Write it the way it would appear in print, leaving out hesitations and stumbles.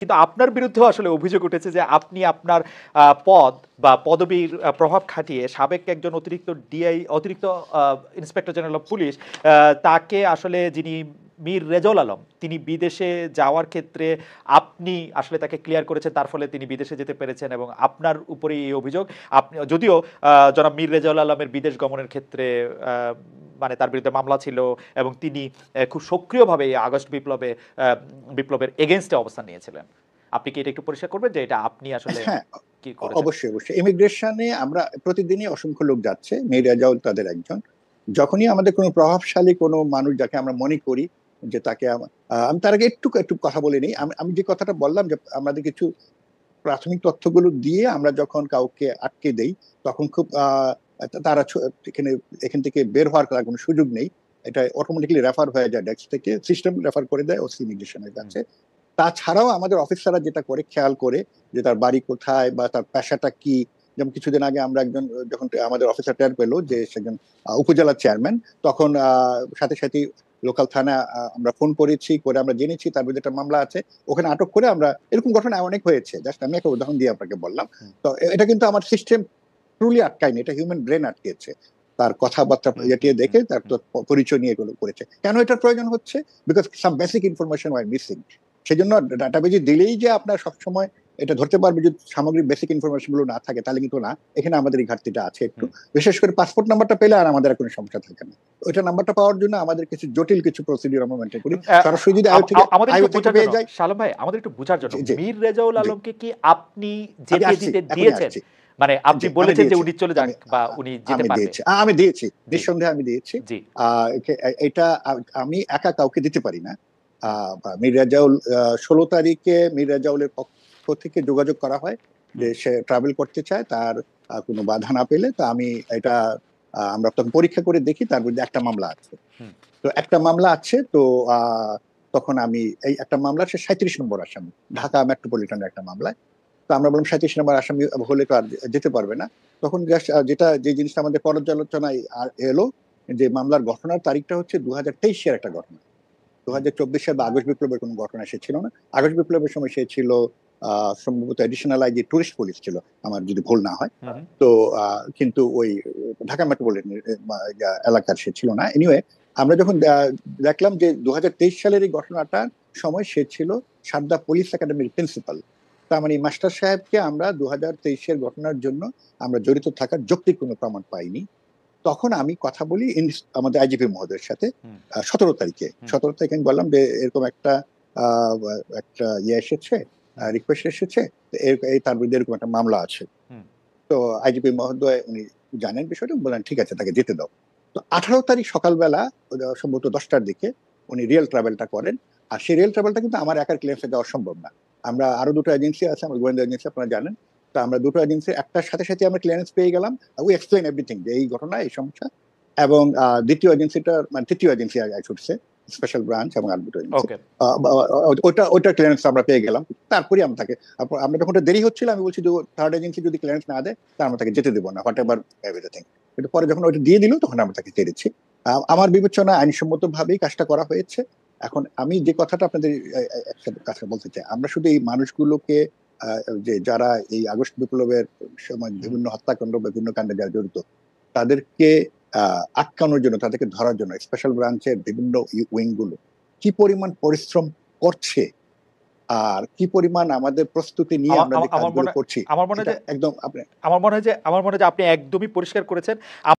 কিন্তু আপনার বিরুদ্ধেও আসলে অভিযোগ উঠেছে যে আপনি আপনার পদ বা পদবীর প্রভাব খাটিয়ে সাবেক একজন অতিরিক্ত ইন্সপেক্টর জেনারেল অফ পুলিশ তাকে আসলে যিনি মীর রেজাউল আলম তিনি বিদেশে যাওয়ার ক্ষেত্রে আপনি আসলে তাকে ক্লিয়ার করেছেন, তার ফলে তিনি বিদেশে যেতে পেরেছেন এবং আপনার উপরে এই অভিযোগ। আপনি যদিও জনাব মীর রেজাউল আলমের বিদেশ গমনের ক্ষেত্রে আহ, মানে তার বিরুদ্ধে মামলা ছিল এবং তিনি খুব সক্রিয়ভাবে এই আগস্ট বিপ্লবের এগেনস্টে অবস্থান নিয়েছিলেন। আপনি কি এটা একটু পরিষ্কার করবেন যে এটা আপনি আসলে হ্যাঁ, কি করেছেন? অবশ্যই অবশ্যই ইমিগ্রেশনে আমরা প্রতিদিনই অসংখ্য লোক যাচ্ছে, মীর রেজাউল তাদের একজন। যখনই আমাদের কোনো প্রভাবশালী কোনো মানুষ যাকে আমরা মনে করি যে তাকে আমি তার আগে একটু একটু কথা বলে নিই। আমি যে কথাটা বললাম যে আমাদের কিছু প্রাথমিক তথ্যগুলো দিয়ে আমরা যখন কাউকে আটকে দেই তখন খুব তারা এখানে এখান থেকে বের হওয়ার কোনো সুযোগ নেই। এটা অটোমেটিক্যালি রেফার হয়ে যায়, ডেস্ক থেকে সিস্টেম রেফার করে দেয় ওসি ইমিগ্রেশনের কাছে। তাছাড়াও আমাদের অফিসাররা যেটা করে খেয়াল করে যে তার বাড়ি কোথায় বা তার পেশাটা কি। যেমন কিছুদিন আগে আমরা একজন যখন আমাদের অফিসার টের পেলো যে সে একজন উপজেলা চেয়ারম্যান, তখন সাথে সাথে লোকাল থানা আমরা ফোন করেছি, করে আমরা জেনেছি তার বিরুদ্ধে একটা মামলা আছে, ওখানে আটক করে আমরা এরকম ঘটনা অনেক হয়েছে। জাস্ট আমি একটা উদাহরণ দিয়ে আপনাকে বললাম। তো এটা কিন্তু আমার সিস্টেম ট্রুলি আটকায়নি, এটা হিউম্যান ব্রেন আটকেছে। তার কথাবার্তা ইয়ে দেখে তার পরিচয় নিয়ে এগুলো করেছে। কেন এটার প্রয়োজন হচ্ছে? Because some basic information were missing. সেজন্য ডাটাবেজে দিলেই যে আপনার সবসময় এটা ধরতে পারবে, যদি সামগ্রিক বেসিক ইনফরমেশন গুলো না থাকে তাহলে কিন্তু না। এখানে আমাদের এই ঘাটতিটা আছে একটু। বিশেষ করে পাসপোর্ট নাম্বারটা পেলে আর আমাদের কোনো সমস্যা থাকে না। ওইটা নাম্বারটা পাওয়ার জন্য আমাদের কিছু জটিল কিছু প্রসিডিউর আমরা মেনটেন করি। সরাসরি যদি আমাদের একটু থেকে বোঝার পেয়ে জন্য, যাই। সালাম ভাই, আমাদের একটু বোঝার জন্য, জি মীর রেজাউল জি আলমকে কি আপনি আমি যেতে আসছি, দিতে এখনই দিয়েছেন? আসছি। মানে আপনি জি আমি বলেছেন যে দিয়েছি। উনি চলে যাক আমি বা উনি যেতে আমি পারবে? দিয়েছি, আমি দিয়েছি, জি নিঃসন্দেহে আমি দিয়েছি। জি এটা আমি একা কাউকে দিতে পারি না। মীর রেজাউল 16 তারিখে মীর রেজাউলের পক্ষ থেকে যোগাযোগ করা হয় যে সে ট্রাভেল করতে চায়, তার কোনো বাধা না পেলে। তো আমি এটা আমরা তখন পরীক্ষা করে দেখি তার বিরুদ্ধে একটা মামলা আছে। তো একটা মামলা আছে, তো তখন আমি এই একটা মামলা, সে 37 নম্বর আসামি, ঢাকা মেট্রোপলিটনের একটা মামলায়। তো আমরা বললাম 37 নম্বর আসামি হলে তো আর যেতে পারবে না। তখন যে জিনিসটা আমাদের পর্যালোচনায় এলো, যে মামলার ঘটনার তারিখটা হচ্ছে 2023-এর একটা ঘটনা। 2024 বা আগস্ট বিপ্লবের কোনো ঘটনা সে ছিল না। আগস্ট বিপ্লবের সময় সে ছিল সম্ভবত এডিশনাল আইজি টুরিস্ট পুলিশ ছিল, আমার যদি ভুল না হয়। তো কিন্তু ওই ঢাকা মেট্রোপলিটন এলাকার সে ছিল না। এনিওয়ে, আমরা যখন দেখলাম যে 2023 সালের এই ঘটনাটার সময় সে ছিল সারদা পুলিশ একাডেমির প্রিন্সিপাল। তার মানে মাস্টার সাহেবকে আমরা 2023-এর ঘটনার জন্য আমরা জড়িত থাকার যৌক্তিক কোনো প্রমাণ পাইনি। তখন আমি কথা বলি আমাদের আইজিপি মহোদয়ের সাথে 17 তারিখে। 17 তারিখে আমি বললাম যে এরকম একটা একটা এসেছে, রিকোয়েস্ট এসেছে, তার বিরুদ্ধে এরকম একটা মামলা আছে। তো আইজিপি মহোদয় উনি জানেন বিষয়টা, বললেন ঠিক আছে তাকে যেতে দাও। তো 18 তারিখ সকালবেলা সম্ভবত 10টার দিকে উনি রিয়েল ট্রাভেলটা করেন। আর সেই রিয়েল ট্রাভেলটা কিন্তু আমার একার ক্লিয়ারেন্সে দেওয়া সম্ভব না। আমরা আরো দুটো এজেন্সি আছে, আমার গোয়েন্দা এজেন্সি, আপনারা জানেন। তো আমরা দুটো এজেন্সি একটার সাথে সাথে আমরা ক্লিয়ারেন্স পেয়ে গেলাম। উই এক্সপ্লেন এভরিথিং যে এই ঘটনা, এই সমস্যা। এবং দ্বিতীয় এজেন্সিটা, মানে তৃতীয় এজেন্সি ছুটছে, স্পেশাল ব্রাঞ্চ এবং আর দুটো এজেন্সি, ওকে ওটা ক্লিয়ারেন্স আমরা পেয়ে গেলাম। তারপরে আমরা তাকে, আমরা যখন দেরি হচ্ছিল আমি বলছি যে থার্ড এজেন্সি যদি ক্লিয়ারেন্স না দেয় তাহলে আমরা তাকে যেতে দেবো না, হোয়াট এভার এভরিথিং। কিন্তু পরে যখন ওইটা দিয়ে দিল তখন আমরা তাকে ছেড়েছি। আমার বিবেচনা আইনসম্মত ভাবেই কাজটা করা হয়েছে। এখন আমি যে কথাটা আপনাদের কাছে বলতে চাই, আমরা শুধু এই মানুষগুলোকে যে যারা এই আগস্ট বিপ্লবের সময় বিভিন্ন হত্যাকাণ্ড, বিভিন্ন কাণ্ডে যারা জড়িত, তাদেরকে আটকানোর জন্য, তাদেরকে ধরার জন্য স্পেশাল ব্রাঞ্চের বিভিন্ন উইং গুলো কি পরিমাণ পরিশ্রম করছে আর কি পরিমাণ আমাদের প্রস্তুতি নিয়ে আমরা যে কাজগুলো করছি, আমার মনে হয় সেটা যে একদম আপনি আমার মনে হয় যে আপনি একদমই পরিষ্কার করেছেন।